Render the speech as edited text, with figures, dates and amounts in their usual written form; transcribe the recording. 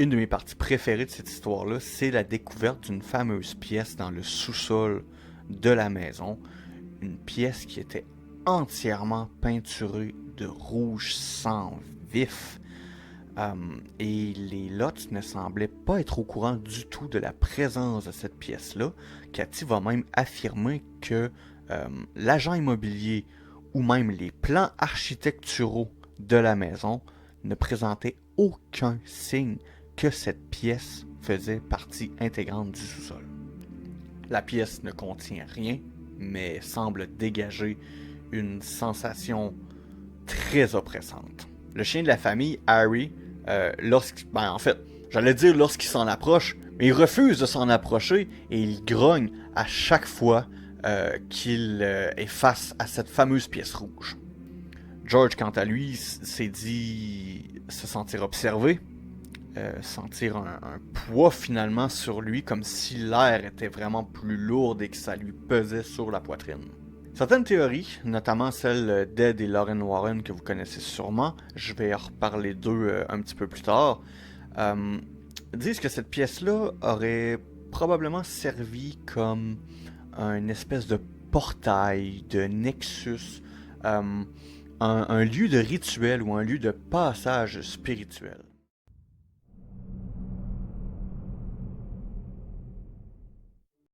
une de mes parties préférées de cette histoire-là, c'est la découverte d'une fameuse pièce dans le sous-sol de la maison. Une pièce qui était entièrement peinturée de rouge sang vif. Et les Lutz ne semblaient pas être au courant du tout de la présence de cette pièce-là. Cathy va même affirmer que l'agent immobilier ou même les plans architecturaux de la maison ne présentaient aucun signe que cette pièce faisait partie intégrante du sous-sol. La pièce ne contient rien, mais semble dégager une sensation très oppressante. Le chien de la famille, Harry, lorsqu'il s'en approche, mais il refuse de s'en approcher et il grogne à chaque fois qu'il est face à cette fameuse pièce rouge. George, quant à lui, s'est dit se sentir observé, sentir un poids finalement sur lui, comme si l'air était vraiment plus lourd et que ça lui pesait sur la poitrine. Certaines théories, notamment celle d'Ed et Lauren Warren que vous connaissez sûrement, je vais en reparler d'eux un petit peu plus tard, disent que cette pièce-là aurait probablement servi comme une espèce de portail, de nexus, un lieu de rituel ou un lieu de passage spirituel.